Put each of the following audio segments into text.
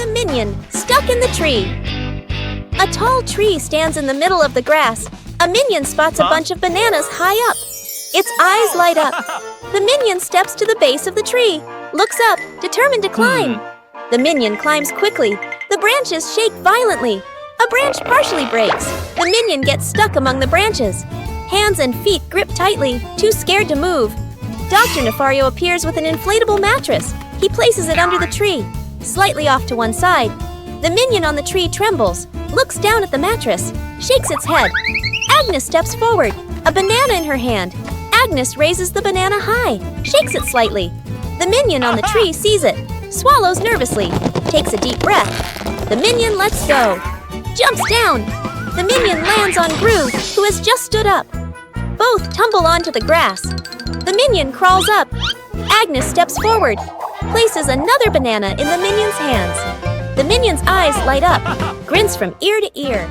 minion stuck in the tree. A tall tree stands in the middle of the grass. A minion spots a bunch of bananas high up. Its eyes light up. The minion steps to the base of the tree, looks up, determined to climb. The minion climbs quickly. The branches shake violently. A branch partially breaks. The minion gets stuck among the branches. Hands and feet grip tightly, too scared to move. Dr. Nefario appears with an inflatable mattress. He places it under the tree, slightly off to one side. The minion on the tree trembles, looks down at the mattress, shakes its head. Agnes steps forward, a banana in her hand. Agnes raises the banana high, shakes it slightly. The minion on the tree sees it, swallows nervously, takes a deep breath. The minion lets go, jumps down. The minion lands on Gru, who has just stood up. Both tumble onto the grass. The minion crawls up. Agnes steps forward, places another banana in the minion's hands. The minion's eyes light up, grins from ear to ear.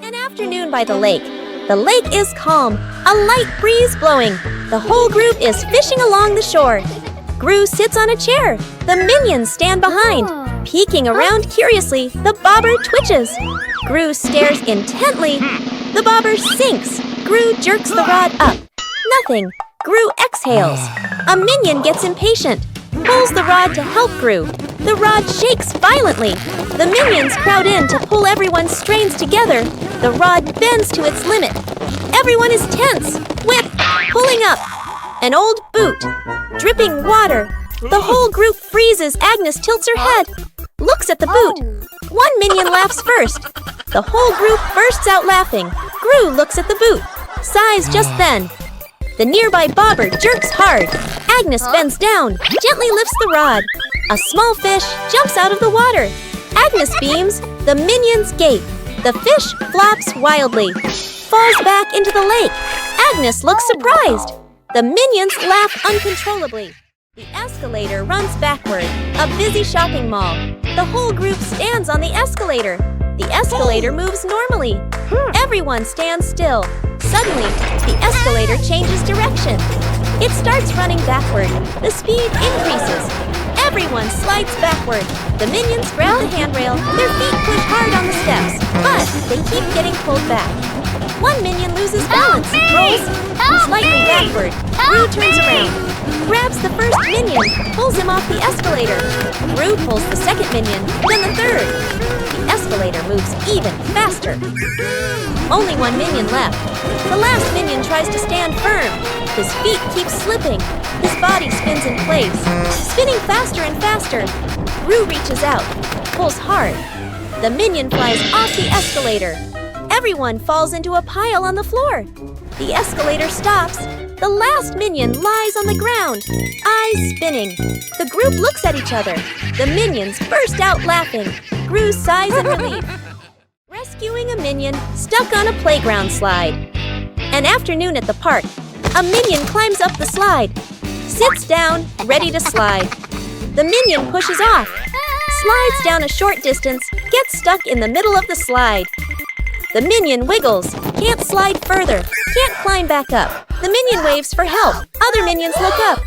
An afternoon by the lake. The lake is calm, a light breeze blowing. The whole group is fishing along the shore. Gru sits on a chair. The minions stand behind. Peeking around curiously, the bobber twitches. Gru stares intently. The bobber sinks. Gru jerks the rod up. Nothing. Gru exhales. A minion gets impatient, pulls the rod to help Gru. The rod shakes violently. The minions crowd in to pull everyone's strains together. The rod bends to its limit. Everyone is tense. Whip, pulling up. An old boot, dripping water. The whole group freezes. Agnes tilts her head, looks at the boot. One minion laughs first. The whole group bursts out laughing. Gru looks at the boot, sighs just then. The nearby bobber jerks hard. Agnes bends down, gently lifts the rod. A small fish jumps out of the water. Agnes beams. The minions gape. The fish flops wildly, falls back into the lake. Agnes looks surprised. The minions laugh uncontrollably. The escalator runs backward. A busy shopping mall. The whole group stands on the escalator. The escalator moves normally. Everyone stands still. Suddenly, the escalator changes direction. It starts running backward. The speed increases. Everyone slides backward. The minions grab the handrail. Their feet push hard on the steps, but they keep getting pulled back. One minion loses balance, rolls slightly backward. Gru turns around, grabs the first minion, pulls him off the escalator. Gru pulls the second minion, then the third. The escalator moves even faster. Only one minion left. The last minion tries to stand firm. His feet keep slipping. His body spins in place, spinning faster and faster. Gru reaches out, pulls hard. The minion flies off the escalator. Everyone falls into a pile on the floor. The escalator stops. The last minion lies on the ground, eyes spinning. The group looks at each other. The minions burst out laughing. Gru sighs in relief. Rescuing a minion stuck on a playground slide. An afternoon at the park. A minion climbs up the slide, sits down, ready to slide. The minion pushes off, slides down a short distance, gets stuck in the middle of the slide. The minion wiggles, can't slide further, can't climb back up. The minion waves for help. Other minions look up.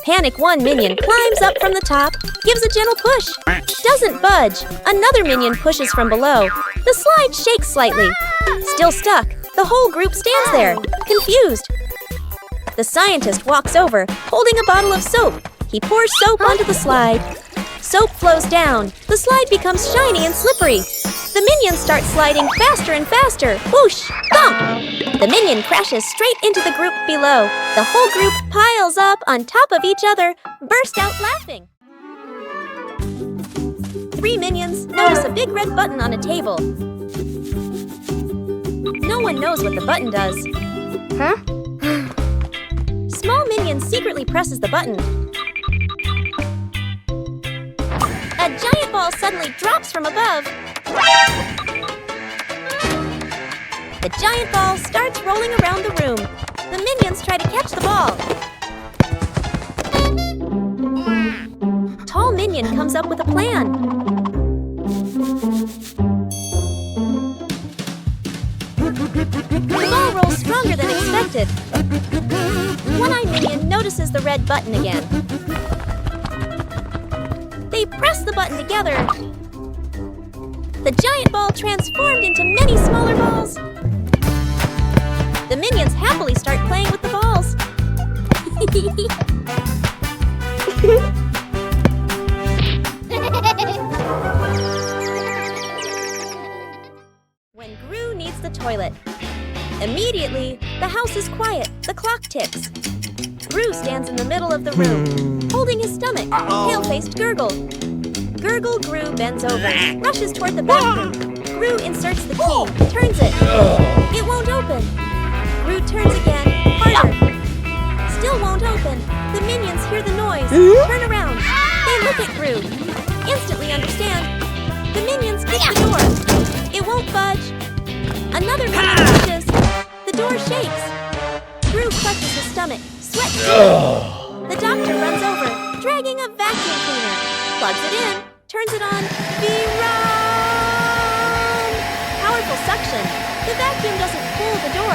Panic one minion climbs up from the top, gives a gentle push. Doesn't budge. Another minion pushes from below. The slide shakes slightly. Still stuck. The whole group stands there, confused. The scientist walks over, holding a bottle of soap. He pours soap onto the slide. Soap flows down. The slide becomes shiny and slippery. The minions start sliding faster and faster. Whoosh! Thump! The minion crashes straight into the group below. The whole group piles up on top of each other, burst out laughing. 3 minions notice a big red button on a table. No one knows what the button does. Huh? Small minion secretly presses the button. A giant ball suddenly drops from above. The giant ball starts rolling around the room. The minions try to catch the ball. Tall minion comes up with a plan. The ball rolls stronger than expected. One-eyed minion notices the red button again. They press the button together. The giant ball transformed into many smaller balls. The minions happily start playing with the balls. When Gru needs the toilet. Immediately, the house is quiet. The clock ticks. Gru stands in the middle of the room, holding his stomach, pale-faced Gurgle. Gurgle Gru bends over, rushes toward the bathroom. Gru inserts the key, turns it. It won't open. Gru turns again, harder. Still won't open. The minions hear the noise, turn around. They look at Gru, instantly understand. The minions kick the door. It won't budge. Another minion pushes. The door shakes. Gru clutches his stomach, sweat dripping. The doctor runs over, dragging a vacuum cleaner. Plugs it in, turns it on. Run! Powerful suction. The vacuum doesn't pull the door.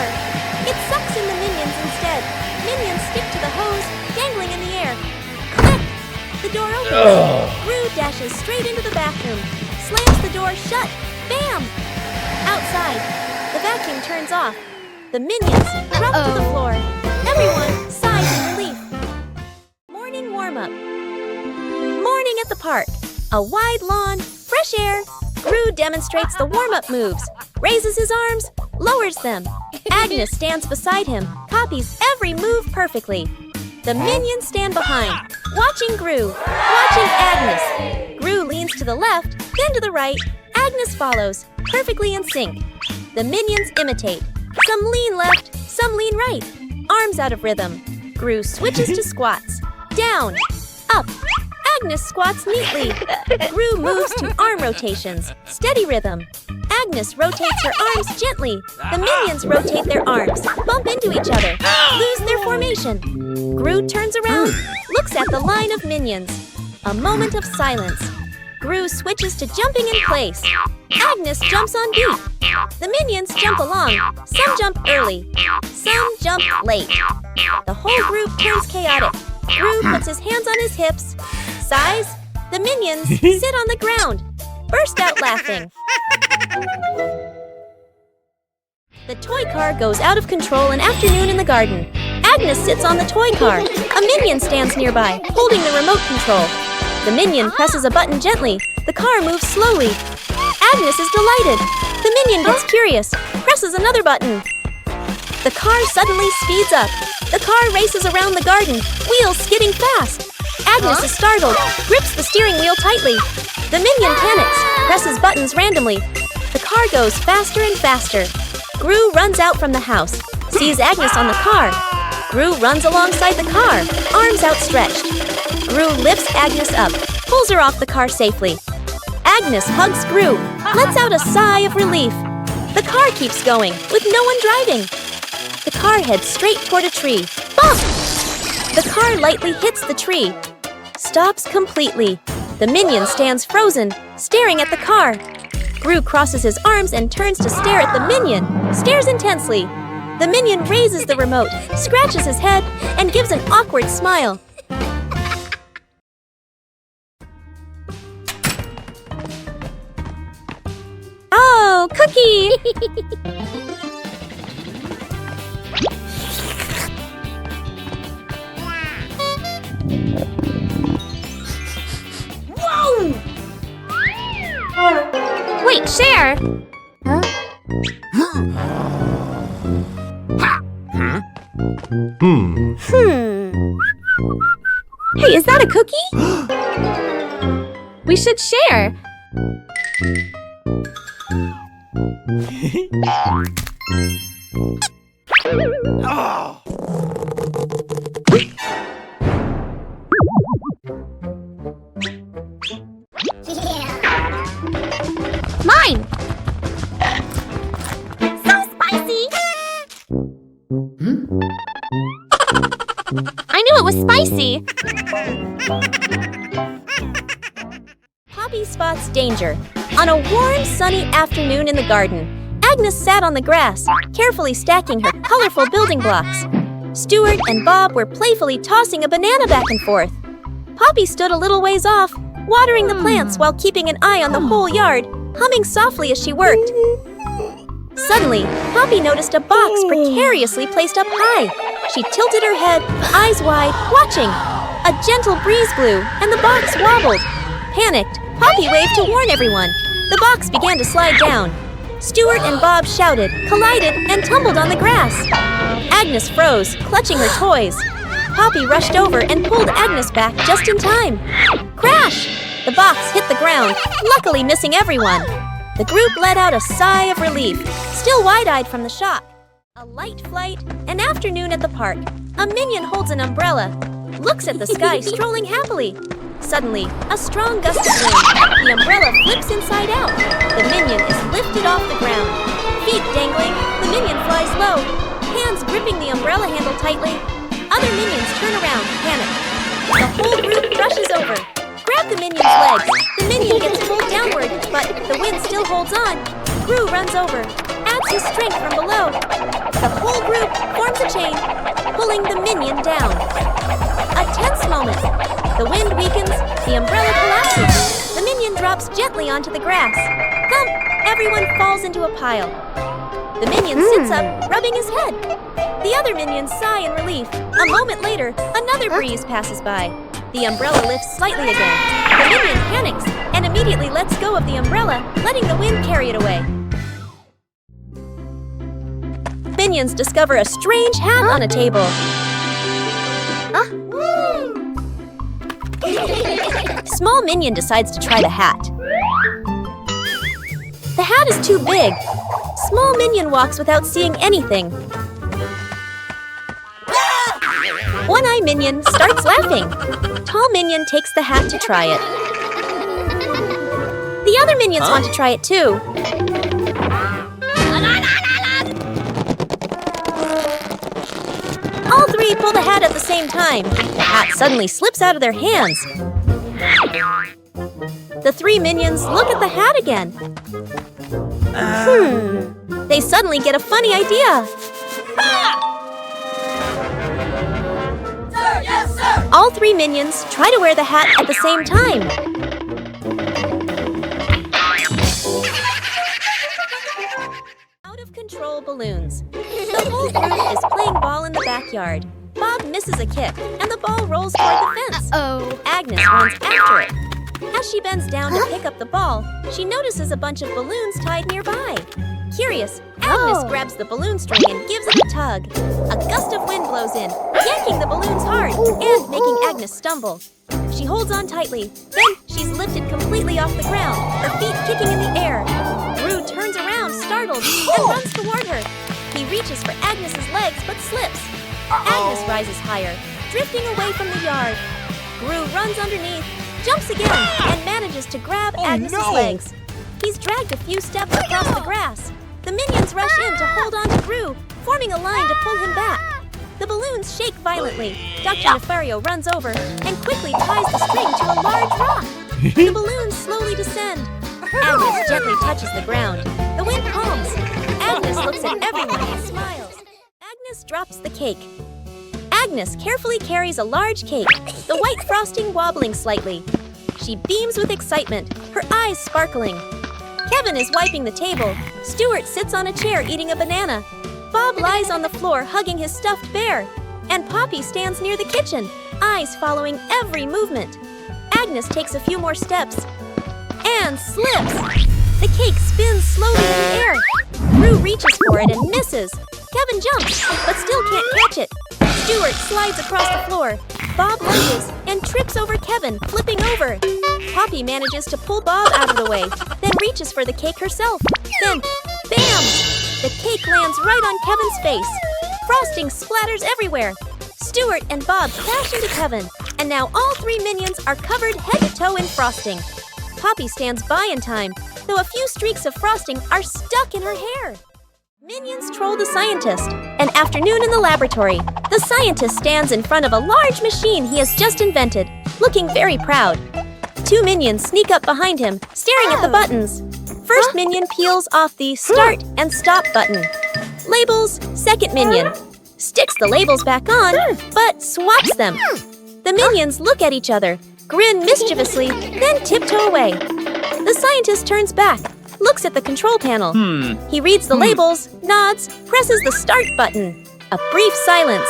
It sucks in the minions instead. Minions stick to the hose, dangling in the air. Click! The door opens. Gru dashes straight into the bathroom, slams the door shut. Bam! Outside, the vacuum turns off. The minions drop to the floor. Everyone sighs in relief. Morning warm-up. Morning at the park. A wide lawn, fresh air. Gru demonstrates the warm-up moves. Raises his arms, lowers them. Agnes stands beside him, copies every move perfectly. The minions stand behind, watching Gru, watching Agnes. Gru leans to the left, then to the right. Agnes follows, perfectly in sync. The minions imitate. Some lean left, some lean right. Arms out of rhythm. Gru switches to squats. Down, up. Agnes squats neatly. Gru moves to arm rotations. Steady rhythm. Agnes rotates her arms gently. The minions rotate their arms, bump into each other, lose their formation. Gru turns around, looks at the line of minions. A moment of silence. Gru switches to jumping in place. Agnes jumps on beat. The minions jump along. Some jump early. Some jump late. The whole group turns chaotic. Gru puts his hands on his hips. Sighs. The minions sit on the ground. Burst out laughing. The toy car goes out of control an afternoon in the garden. Agnes sits on the toy car. A minion stands nearby, holding the remote control. The minion presses a button gently. The car moves slowly. Agnes is delighted. The minion gets curious, presses another button. The car suddenly speeds up. The car races around the garden, wheels skidding fast. Agnes is startled, grips the steering wheel tightly. The minion panics, presses buttons randomly. The car goes faster and faster. Gru runs out from the house, sees Agnes on the car. Gru runs alongside the car, arms outstretched. Gru lifts Agnes up, pulls her off the car safely. Agnes hugs Gru, lets out a sigh of relief. The car keeps going, with no one driving. The car heads straight toward a tree. Bump! The car lightly hits the tree. Stops completely. The minion stands frozen, staring at the car. Gru crosses his arms and turns to stare at the minion, stares intensely. The minion raises the remote, scratches his head, and gives an awkward smile. Oh, Cookie! Whoa! Wait, Cher! Huh? Hey, is that a cookie? We should share. Mine! So spicy! I knew it was spicy! Poppy spots danger. On a warm, sunny afternoon in the garden, Agnes sat on the grass, carefully stacking her colorful building blocks. Stuart and Bob were playfully tossing a banana back and forth. Poppy stood a little ways off, watering the plants while keeping an eye on the whole yard. humming softly as she worked. Suddenly, Poppy noticed a box precariously placed up high. She tilted her head, eyes wide, watching. A gentle breeze blew, and the box wobbled. Panicked, Poppy waved to warn everyone. The box began to slide down. Stuart and Bob shouted, collided, and tumbled on the grass. Agnes froze, clutching her toys. Poppy rushed over and pulled Agnes back just in time. Crash! The box hit the ground, luckily missing everyone. The group let out a sigh of relief, still wide-eyed from the shock. A light flight, an afternoon at the park. A minion holds an umbrella, looks at the sky strolling happily. Suddenly, a strong gust of wind. The umbrella flips inside out. The minion is lifted off the ground. Feet dangling, the minion flies low, hands gripping the umbrella handle tightly. Other minions turn around, panicked. The whole group rushes over. Grab the minion's legs. The minion gets pulled downward, but the wind still holds on. Gru runs over, adds his strength from below. The whole group forms a chain, pulling the minion down. A tense moment. The wind weakens, the umbrella collapses. The minion drops gently onto the grass. Thump! Everyone falls into a pile. The minion sits up, rubbing his head. The other minions sigh in relief. A moment later, another breeze passes by. The umbrella lifts slightly again. The minion panics and immediately lets go of the umbrella, letting the wind carry it away. Minions discover a strange hat on a table. Small minion decides to try the hat. The hat is too big. Small minion walks without seeing anything. One-eye minion starts laughing. Tall minion takes the hat to try it. The other minions want to try it too. All three pull the hat at the same time. The hat suddenly slips out of their hands. The three minions look at the hat again. They suddenly get a funny idea. Sir, yes, sir! All three minions try to wear the hat at the same time. Out of control balloons. The whole group is playing ball in the backyard. Bob misses a kick, and the ball rolls toward the fence. Agnes runs after it. As she bends down to pick up the ball, she notices a bunch of balloons tied nearby. Curious, Agnes grabs the balloon string and gives it a tug. A gust of wind blows in, yanking the balloons hard and making Agnes stumble. She holds on tightly, then she's lifted completely off the ground, her feet kicking in the air. Gru turns around, startled, and runs toward her. He reaches for Agnes's legs but slips. Agnes rises higher, drifting away from the yard. Gru runs underneath, jumps again, and manages to grab Agnes's legs. He's dragged a few steps across the grass. The minions rush in to hold on to Gru, forming a line to pull him back. The balloons shake violently. Dr. Nefario runs over and quickly ties the string to a large rock. The balloons slowly descend. Agnes gently touches the ground. The wind calms. Agnes looks at everyone and smiles. Agnes drops the cake. Agnes carefully carries a large cake, the white frosting wobbling slightly. She beams with excitement, her eyes sparkling. Kevin is wiping the table. Stuart sits on a chair eating a banana. Bob lies on the floor hugging his stuffed bear. And Poppy stands near the kitchen, eyes following every movement. Agnes takes a few more steps and slips. The cake spins slowly in the air. Gru reaches for it and misses. Kevin jumps, but still can't catch it. Stuart slides across the floor. Bob lunges and trips over Kevin, flipping over. Poppy manages to pull Bob out of the way, then reaches for the cake herself. Then, bam! The cake lands right on Kevin's face. Frosting splatters everywhere. Stuart and Bob crash into Kevin, and now all three minions are covered head to toe in frosting. Poppy stands by in time, though a few streaks of frosting are stuck in her hair. Minions troll the scientist. An afternoon in the laboratory. The scientist stands in front of a large machine he has just invented, looking very proud. Two minions sneak up behind him, staring at the buttons. First minion peels off the start and stop button. Labels, second minion. Sticks the labels back on, but swaps them. The minions look at each other, grin mischievously, then tiptoe away. The scientist turns back, looks at the control panel. He reads the labels, nods, presses the start button. A brief silence.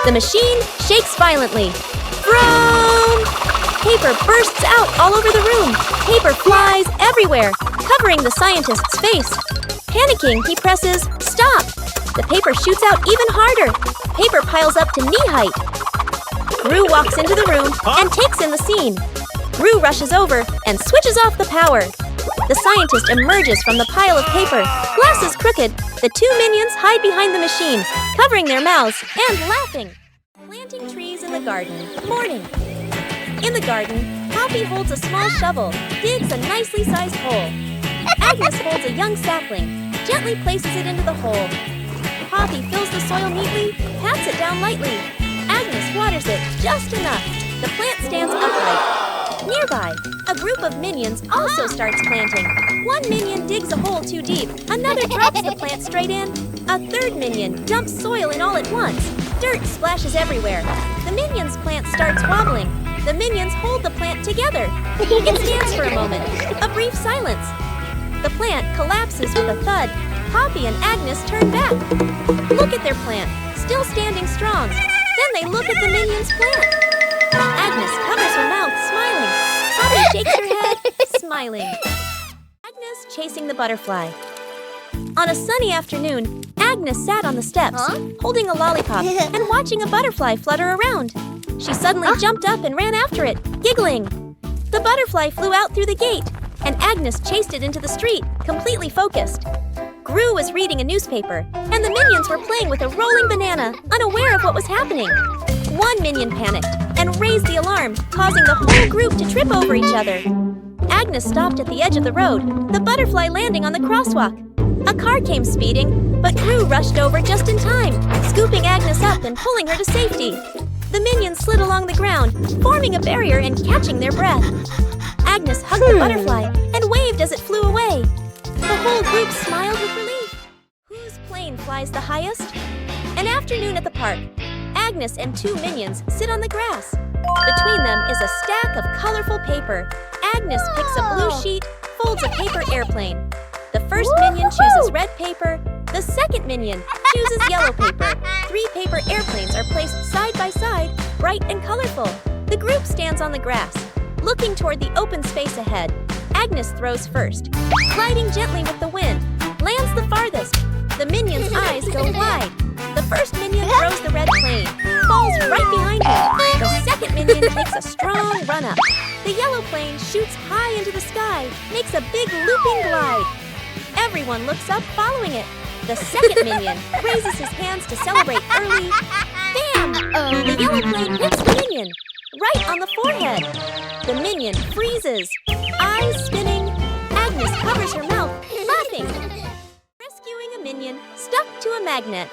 The machine shakes violently. Vroom! Paper bursts out all over the room. Paper flies everywhere, covering the scientist's face. Panicking, he presses stop. The paper shoots out even harder. Paper piles up to knee height. Gru walks into the room and takes in the scene. Gru rushes over and switches off the power. The scientist emerges from the pile of paper, glasses crooked. The two minions hide behind the machine, covering their mouths and laughing. Planting trees in the garden. Morning. In the garden, Poppy holds a small shovel, digs a nicely sized hole. Agnes holds a young sapling, gently places it into the hole. Poppy fills the soil neatly, pats it down lightly. Agnes waters it just enough. The plant stands upright. Nearby, a group of minions also starts planting. One minion digs a hole too deep. Another drops the plant straight in. A third minion dumps soil in all at once. Dirt splashes everywhere. The minion's plant starts wobbling. The minions hold the plant together. It stands for a moment. A brief silence. The plant collapses with a thud. Poppy and Agnes turn back. Look at their plant, still standing strong. Then they look at the minion's plant. Agnes covers her mouth, smiling. Poppy shakes her head, smiling. Agnes chasing the butterfly. On a sunny afternoon, Agnes sat on the steps, holding a lollipop and watching a butterfly flutter around. She suddenly jumped up and ran after it, giggling. The butterfly flew out through the gate, and Agnes chased it into the street, completely focused. Gru was reading a newspaper, and the minions were playing with a rolling banana, unaware of what was happening. One minion panicked and raised the alarm, causing the whole group to trip over each other. Agnes stopped at the edge of the road, the butterfly landing on the crosswalk. A car came speeding, but Gru rushed over just in time, scooping Agnes up and pulling her to safety. The minions slid along the ground, forming a barrier and catching their breath. Agnes hugged the butterfly and waved as it flew away. The whole group smiled with relief. Whose plane flies the highest? An afternoon at the park. Agnes and two minions sit on the grass. Between them is a stack of colorful paper. Agnes picks a blue sheet, folds a paper airplane. The first minion chooses red paper. The second minion chooses yellow paper. 3 paper airplanes are placed side by side, bright and colorful. The group stands on the grass, looking toward the open space ahead. Agnes throws first, gliding gently with the wind, lands the farthest. The minion's eyes go wide. The first minion throws the red plane, falls right behind him. The second minion takes a strong run-up. The yellow plane shoots high into the sky, makes a big looping glide. Everyone looks up following it. The second minion raises his hands to celebrate early. Bam! The yellow plane hits the minion, right on the forehead. The minion freezes, eyes spinning. Agnes covers her mouth, laughing. Rescuing a minion stuck to a magnet.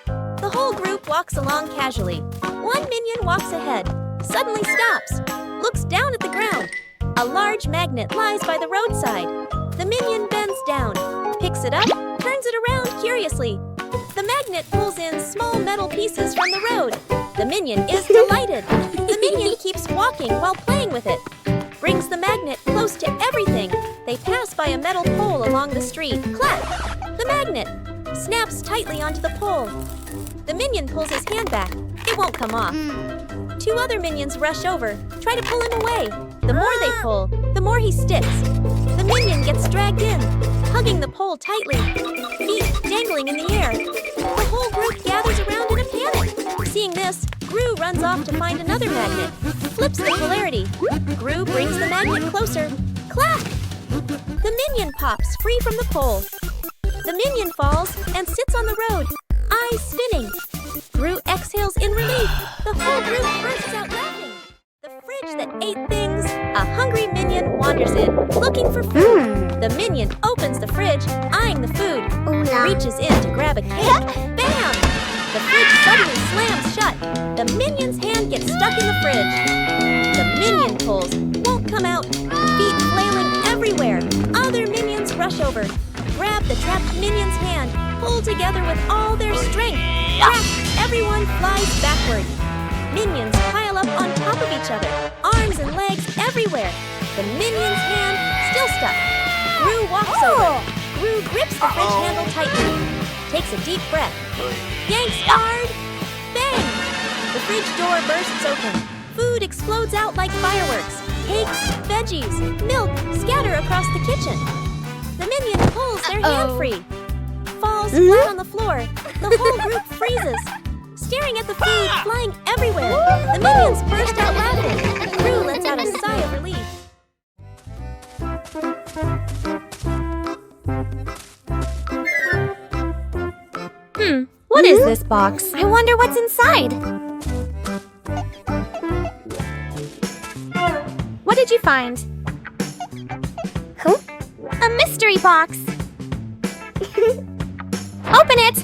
The whole group walks along casually. One minion walks ahead, suddenly stops, looks down at the ground. A large magnet lies by the roadside. The minion bends down, picks it up, turns it around curiously. The magnet pulls in small metal pieces from the road. The minion is delighted. The minion keeps walking while playing with it. Brings the magnet close to everything. They pass by a metal pole along the street. Clap! The magnet snaps tightly onto the pole. The minion pulls his hand back. It won't come off. 2 other minions rush over, try to pull him away. The more they pull, the more he sticks. The minion gets dragged in, hugging the pole tightly, feet dangling in the air. The whole group gathers around in a panic. Seeing this, Gru runs off to find another magnet, flips the polarity. Gru brings the magnet closer. Clap! The minion pops free from the pole. The minion falls and sits on the road, eyes spinning. Gru exhales in relief. The whole group bursts out laughing. The fridge that ate things. A hungry minion wanders in, looking for food. The minion opens the fridge, eyeing the food. Reaches in to grab a cake. Bam! The fridge suddenly slams shut. The minion's hand gets stuck in the fridge. The minion pulls, won't come out. Feet flailing everywhere. Other minions rush over, grab the trapped minion's hand, pull together with all their strength. Crack! Everyone flies backward. Minions pile up on top of each other, arms and legs everywhere. The minion's hand still stuck. Gru walks grips the fridge handle tightly, takes a deep breath, yanks hard, bang! The fridge door bursts open. Food explodes out like fireworks. Cakes, veggies, milk scatter across the kitchen. The minion pulls their hand free, falls flat on the floor. The whole group freezes, staring at the food flying everywhere. The minions burst out laughing. Gru lets out a sigh of relief. What is this box? I wonder what's inside. What did you find? Huh? A mystery box. Open it.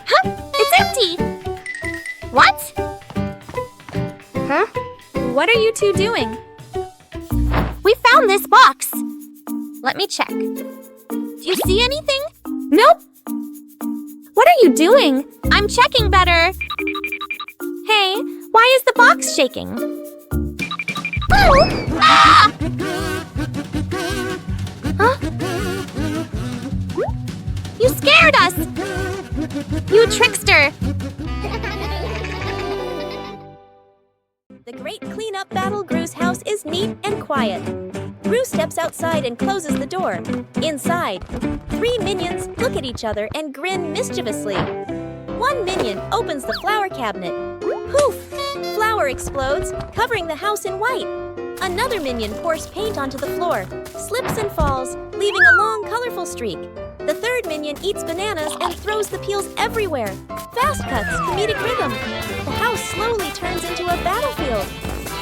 Huh? It's empty. What? Huh? What are you two doing? We found this box. Let me check. Do you see anything? Nope. What are you doing? I'm checking better. Hey, why is the box shaking? Oh! Ah! Huh? You scared us! You trickster! The great cleanup battle Gru's house is neat and quiet. Gru steps outside and closes the door. Inside, 3 minions look at each other and grin mischievously. One minion opens the flower cabinet. Poof! Flour explodes, covering the house in white. Another minion pours paint onto the floor, slips and falls, leaving a long, colorful streak. The third minion eats bananas and throws the peels everywhere. Fast cuts, comedic rhythm. The house slowly turns into a battlefield.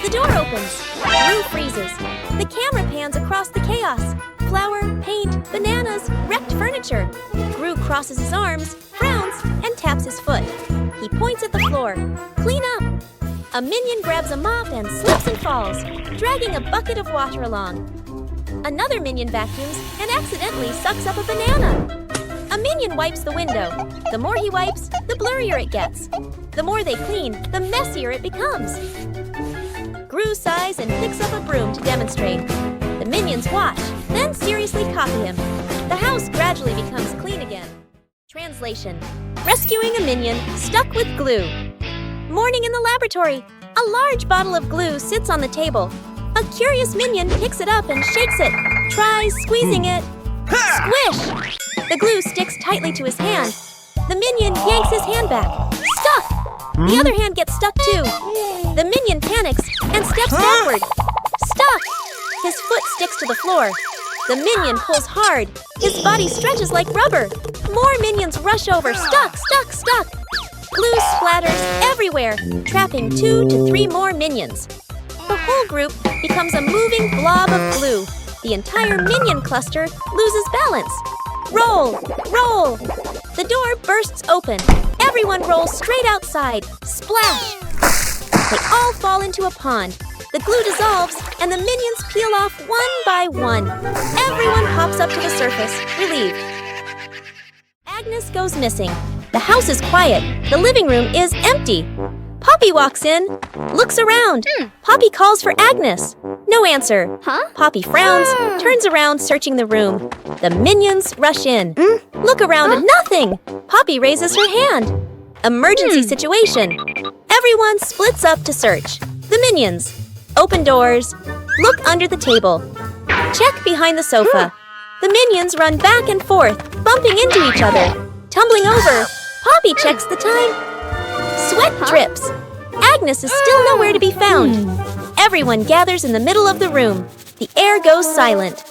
The door opens. Gru freezes. The camera pans across the chaos. Flour, paint, bananas, wrecked furniture. Gru crosses his arms, frowns, and taps his foot. He points at the floor. Clean up! A minion grabs a mop and slips and falls, dragging a bucket of water along. Another minion vacuums and accidentally sucks up a banana. A minion wipes the window. The more he wipes, the blurrier it gets. The more they clean, the messier it becomes. Gru sighs and picks up a broom to demonstrate. The minions watch, then seriously copy him. The house gradually becomes clean again. Translation: rescuing a minion stuck with glue. Morning in the laboratory. A large bottle of glue sits on the table. A curious minion picks it up and shakes it, tries squeezing it. Squish! The glue sticks tightly to his hand. The minion yanks his hand back. Stuck! The other hand gets stuck too. The minion panics and steps backward. Stuck! His foot sticks to the floor. The minion pulls hard. His body stretches like rubber. More minions rush over. Stuck, stuck, stuck! Glue splatters everywhere, trapping 2 to 3 more minions. The whole group becomes a moving blob of glue. The entire minion cluster loses balance. Roll! Roll! The door bursts open. Everyone rolls straight outside. Splash! They all fall into a pond. The glue dissolves, and the minions peel off one by one. Everyone hops up to the surface, relieved. Agnes goes missing. The house is quiet. The living room is empty. Poppy walks in, looks around. Poppy calls for Agnes. No answer. Poppy frowns, turns around, searching the room. The minions rush in. Look around, nothing. Poppy raises her hand. Emergency situation. Everyone splits up to search. The minions. Open doors. Look under the table. Check behind the sofa. The minions run back and forth, bumping into each other. Tumbling over. Poppy checks the time. Sweat drips. Agnes is still nowhere to be found. Everyone gathers in the middle of the room. The air goes silent.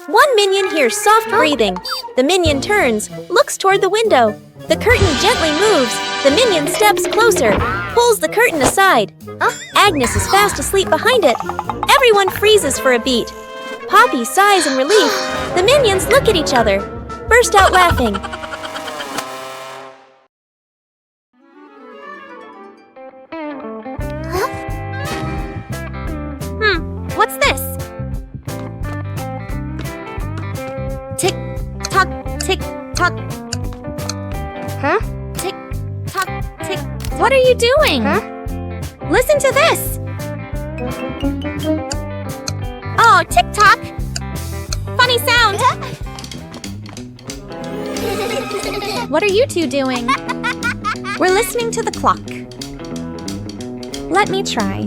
One minion hears soft breathing. The minion turns, looks toward the window. The curtain gently moves. The minion steps closer, pulls the curtain aside. Agnes is fast asleep behind it. Everyone freezes for a beat. Poppy sighs in relief. The minions look at each other, burst out laughing. What's this? Tick tock, tick tock. Tick tock, tick. What are you doing? Listen to this. Oh, tick-tock! Funny sound! What are you two doing? We're listening to the clock. Let me try.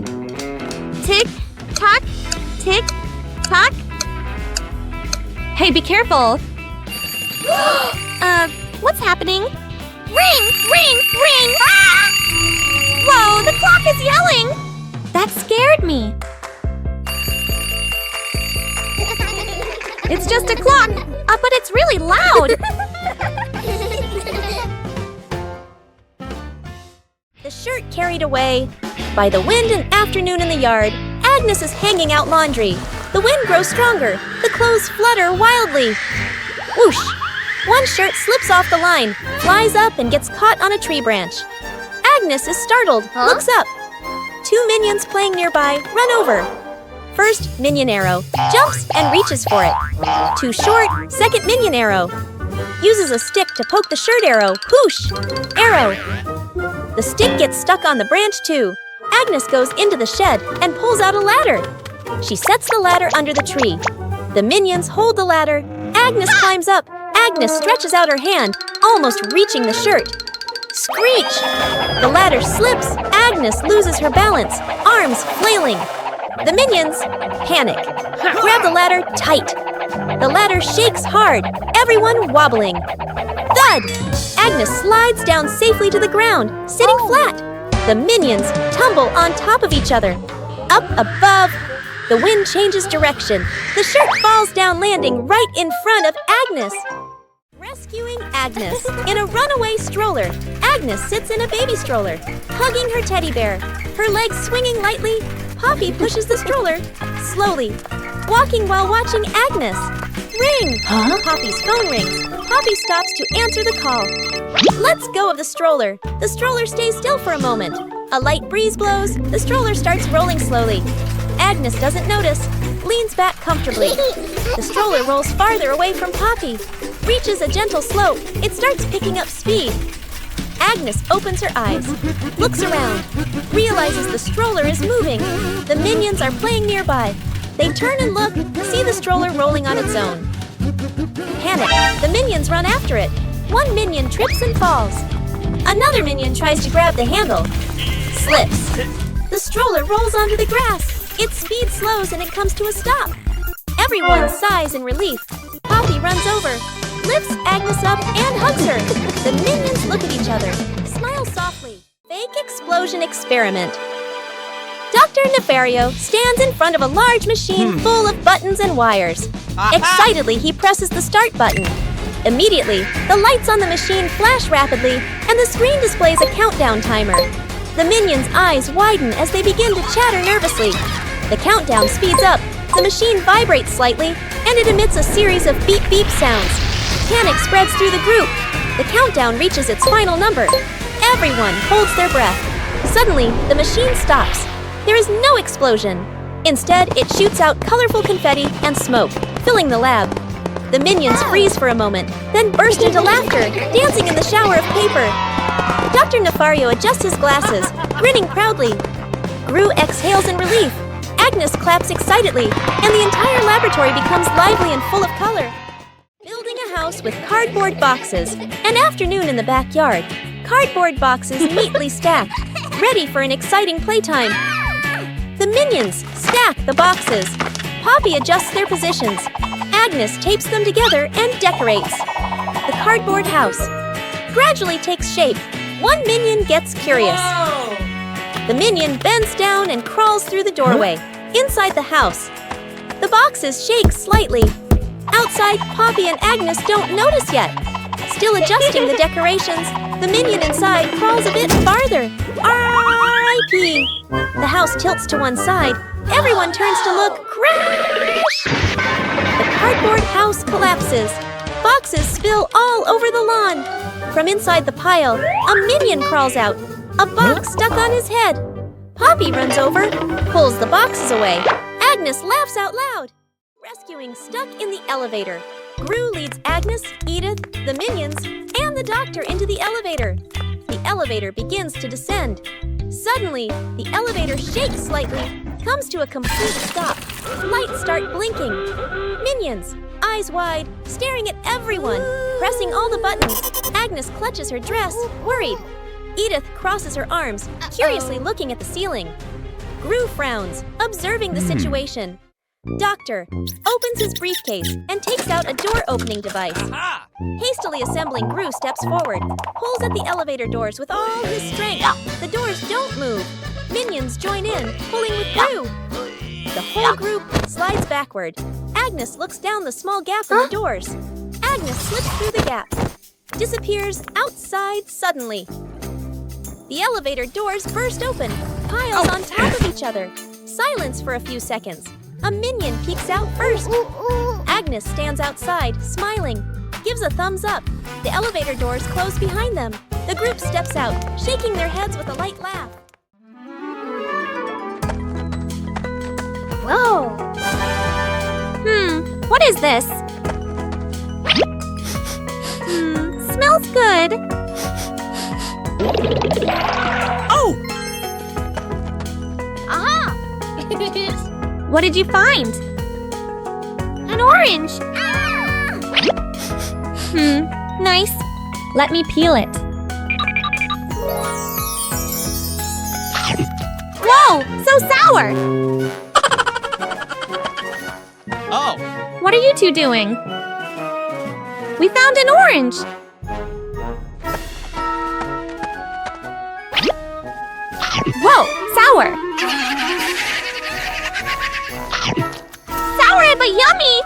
Tick-tock, tick-tock. Hey, be careful. What's happening? Ring, ring, ring! Ah! Whoa, the clock is yelling! That scared me. It's just a clock, but it's really loud. The shirt carried away. By the wind and afternoon in the yard, Agnes is hanging out laundry. The wind grows stronger. The clothes flutter wildly. Whoosh! One shirt slips off the line, flies up, and gets caught on a tree branch. Agnes is startled, looks up. Two minions playing nearby run over. First minion arrow jumps and reaches for it. Too short, second minion arrow. Uses a stick to poke the shirt arrow. Whoosh! Arrow. The stick gets stuck on the branch too. Agnes goes into the shed and pulls out a ladder. She sets the ladder under the tree. The minions hold the ladder. Agnes climbs up. Agnes stretches out her hand, almost reaching the shirt. Screech! The ladder slips. Agnes loses her balance, arms flailing. The minions panic. Grab the ladder tight. The ladder shakes hard, everyone wobbling. Thud! Agnes slides down safely to the ground, sitting flat. The minions tumble on top of each other. Up above, the wind changes direction. The shirt falls down, landing right in front of Agnes. Rescuing Agnes. In a runaway stroller, Agnes sits in a baby stroller, hugging her teddy bear. Her legs swinging lightly, Poppy pushes the stroller slowly, walking while watching Agnes. Ring! Huh? Poppy's phone rings. Poppy stops to answer the call. Let's go of the stroller. The stroller stays still for a moment. A light breeze blows. The stroller starts rolling slowly. Agnes doesn't notice, leans back comfortably. The stroller rolls farther away from Poppy. Reaches a gentle slope. It starts picking up speed. Agnes opens her eyes, looks around, realizes the stroller is moving. The minions are playing nearby. They turn and look, see the stroller rolling on its own. Panic, the minions run after it. One minion trips and falls. Another minion tries to grab the handle. Slips. The stroller rolls onto the grass. Its speed slows and it comes to a stop. Everyone sighs in relief. Poppy runs over, lifts Agnes up and hugs her. The minions look at each other, smile softly. Fake explosion experiment. Dr. Nefario stands in front of a large machine full of buttons and wires. Excitedly, he presses the start button. Immediately, the lights on the machine flash rapidly, and the screen displays a countdown timer. The minions' eyes widen as they begin to chatter nervously. The countdown speeds up, the machine vibrates slightly, and it emits a series of beep-beep sounds. Panic spreads through the group. The countdown reaches its final number. Everyone holds their breath. Suddenly, the machine stops. There is no explosion. Instead, it shoots out colorful confetti and smoke, filling the lab. The minions freeze for a moment, then burst into laughter, dancing in the shower of paper. Dr. Nefario adjusts his glasses, grinning proudly. Gru exhales in relief. Agnes claps excitedly, and the entire laboratory becomes lively and full of color. Building a house with cardboard boxes. An afternoon in the backyard. Cardboard boxes neatly stacked, ready for an exciting playtime. The minions stack the boxes. Poppy adjusts their positions. Agnes tapes them together and decorates. The cardboard house gradually takes shape. One minion gets curious. The minion bends down and crawls through the doorway. Inside the house, the boxes shake slightly. Outside, Poppy and Agnes don't notice yet. Still adjusting the decorations, the minion inside crawls a bit farther. R.I.P. The house tilts to one side. Everyone turns to look. Crash! The cardboard house collapses. Boxes spill all over the lawn. From inside the pile, a minion crawls out. A box stuck on his head. Poppy runs over, pulls the boxes away. Agnes laughs out loud. Rescuing stuck in the elevator. Gru leads Agnes, Edith, the minions, and the doctor into the elevator. The elevator begins to descend. Suddenly, the elevator shakes slightly. comes to a complete stop. Lights start blinking. Minions, eyes wide, staring at everyone, pressing all the buttons. Agnes clutches her dress, worried. Edith crosses her arms, curiously looking at the ceiling. Gru frowns, observing the situation. Doctor opens his briefcase and takes out a door-opening device. Hastily assembling, Gru steps forward, pulls at the elevator doors with all his strength. The doors don't move. Minions join in, pulling with Gru. The whole group slides backward. Agnes looks down the small gap in the doors. Agnes slips through the gap, disappears outside suddenly. The elevator doors burst open, piles on top of each other. Silence for a few seconds. A minion peeks out first. Agnes stands outside, smiling, gives a thumbs up. The elevator doors close behind them. The group steps out, shaking their heads with a light laugh. Whoa! What is this? Smells good. Oh! Aha! What did you find? An orange! Nice. Let me peel it. Whoa! So sour! Oh! What are you two doing? We found an orange! Whoa! Sour! Sour but yummy!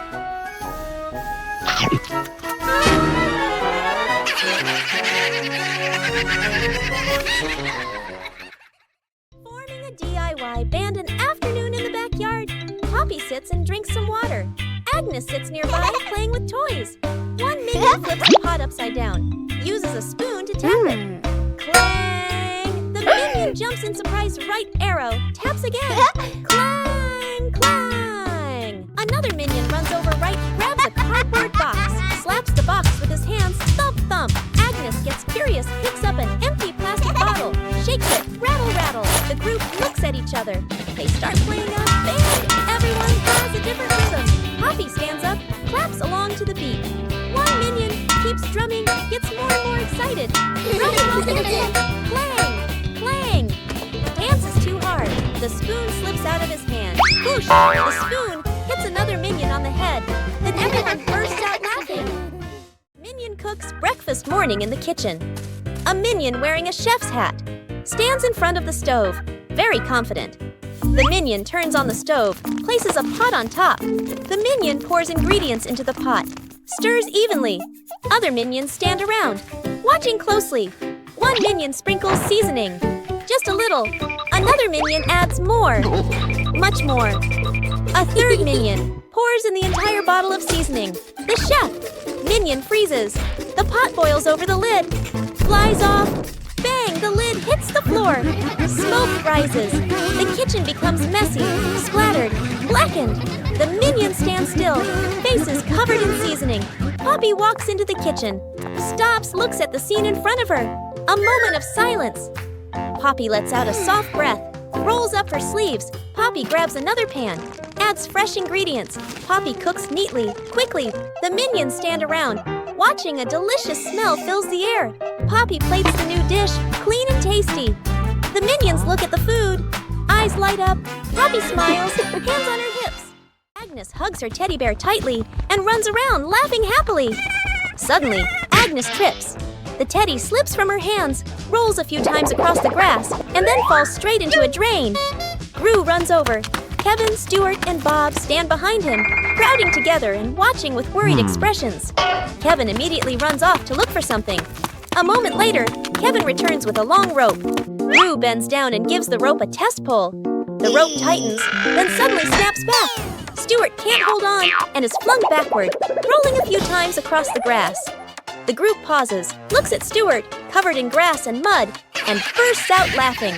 Forming a DIY band an afternoon in the backyard. Poppy sits and drinks some water. Agnes sits nearby playing with toys. One minion flips a pot upside down, uses a spoon to tap it. Clang! The minion jumps in surprise right arrow, taps again. Clang! Clang! Another minion runs over right, grabs a cardboard box, slaps the box with his hands, thump thump. Agnes gets curious, picks up an empty plastic bottle, shakes it, rattle rattle. The group looks at each other. They start playing a band. Everyone has a different rhythm. Poppy stands up, claps along to the beat. One minion keeps drumming, gets more and more excited. Drumming while dancing. Clang! Clang! Dance is too hard. The spoon slips out of his hand. Whoosh! The spoon hits another minion on the head. Then everyone bursts out laughing. Minion cooks breakfast morning in the kitchen. A minion wearing a chef's hat stands in front of the stove, very confident. The minion turns on the stove, places a pot on top. The minion pours ingredients into the pot, stirs evenly. Other minions stand around, watching closely. One minion sprinkles seasoning, just a little. Another minion adds more, much more. A third minion pours in the entire bottle of seasoning. The chef minion freezes. The pot boils over the lid, flies off. Bang! The lid hits the floor. Smoke rises. The kitchen becomes messy, splattered, blackened. The minions stand still, faces covered in seasoning. Poppy walks into the kitchen, stops, looks at the scene in front of her. A moment of silence. Poppy lets out a soft breath, rolls up her sleeves. Poppy grabs another pan, adds fresh ingredients. Poppy cooks neatly, quickly. The minions stand around, watching. A delicious smell fills the air. Poppy plates the new dish, clean and tasty. The minions look at the food. Eyes light up. Poppy smiles, hands on her hips. Agnes hugs her teddy bear tightly and runs around, laughing happily. Suddenly, Agnes trips. The teddy slips from her hands, rolls a few times across the grass, and then falls straight into a drain. Gru runs over. Kevin, Stuart, and Bob stand behind him, crowding together and watching with worried expressions. Kevin immediately runs off to look for something. A moment later, Kevin returns with a long rope. Gru bends down and gives the rope a test pull. The rope tightens, then suddenly snaps back. Stuart can't hold on and is flung backward, rolling a few times across the grass. The group pauses, looks at Stuart, covered in grass and mud, and bursts out laughing.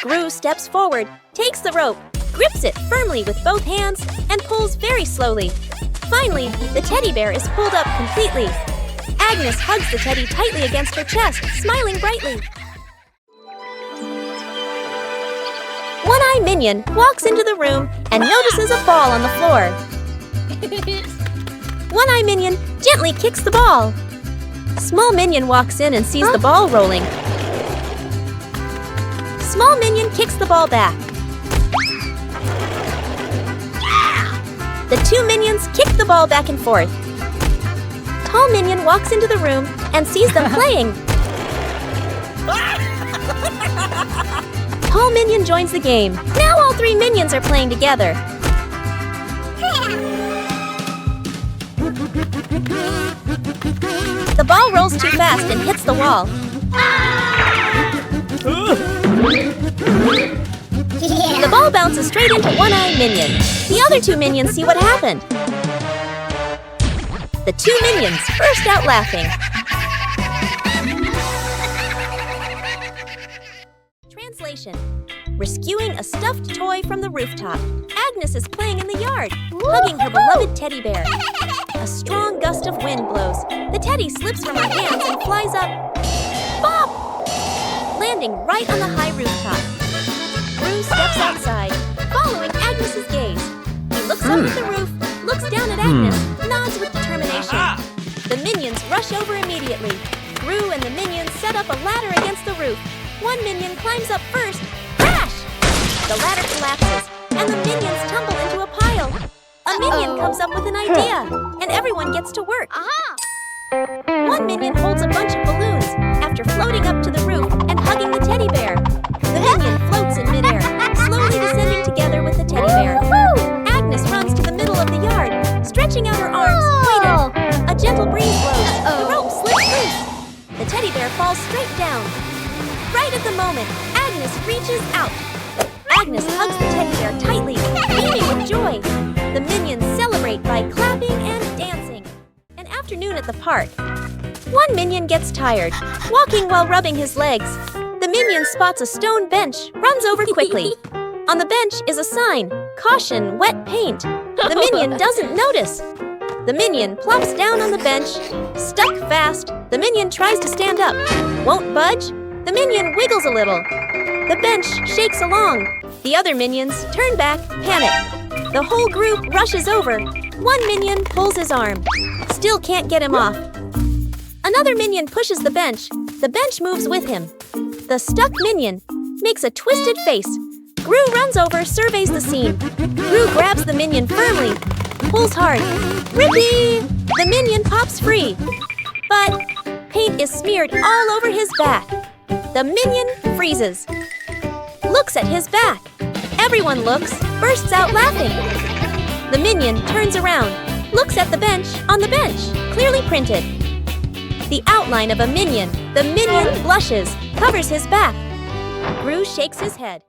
Gru steps forward, takes the rope, grips it firmly with both hands, and pulls very slowly. Finally, the teddy bear is pulled up completely. Agnes hugs the teddy tightly against her chest, smiling brightly. One-Eye Minion walks into the room and notices a ball on the floor. One-Eye Minion gently kicks the ball. Small Minion walks in and sees the ball rolling. Small Minion kicks the ball back. The two minions kick the ball back and forth. Tall Minion walks into the room and sees them playing. Tall Minion joins the game. Now all three minions are playing together. The ball rolls too fast and hits the wall. The ball bounces straight into One-Eye Minion. The other two minions see what happened. The two minions burst out laughing. Translation: Rescuing a stuffed toy from the rooftop. Agnes is playing in the yard, hugging her beloved teddy bear. A strong gust of wind blows. The teddy slips from her hands and flies up. Bop! Landing right on the high rooftop. Gru steps outside, following Agnes's gaze. He looks up at the roof, looks down at Agnes, nods with determination. The minions rush over immediately. Gru and the minions set up a ladder against the roof. One minion climbs up first. Crash! The ladder collapses, and the minions tumble into a pile. A minion comes up with an idea, and everyone gets to work. One minion holds a bunch of balloons after floating up to the roof and hugging the teddy bear. The minion floats in midair, slowly descending together with the teddy bear. Agnes runs to the middle of the yard, stretching out her arms, waiting. A gentle breeze blows. The rope slips loose. The teddy bear falls straight down. Right at the moment, Agnes reaches out. Agnes hugs the teddy bear tightly, beaming with joy. The minions celebrate by clapping and dancing. An afternoon at the park. One minion gets tired, walking while rubbing his legs. The minion spots a stone bench, runs over quickly. On the bench is a sign, "Caution, wet paint." The minion doesn't notice. The minion plops down on the bench, stuck fast. The minion tries to stand up, won't budge. The minion wiggles a little. The bench shakes along. The other minions turn back, panic. The whole group rushes over. One minion pulls his arm. Still can't get him off. Another minion pushes the bench. The bench moves with him. The stuck minion makes a twisted face. Gru runs over, surveys the scene. Gru grabs the minion firmly, pulls hard. Rippee! The minion pops free. But paint is smeared all over his back. The minion freezes. Looks at his back. Everyone looks, bursts out laughing. The minion turns around, looks at the bench, on the bench, clearly printed. The outline of a minion. The minion blushes, covers his back. Gru shakes his head.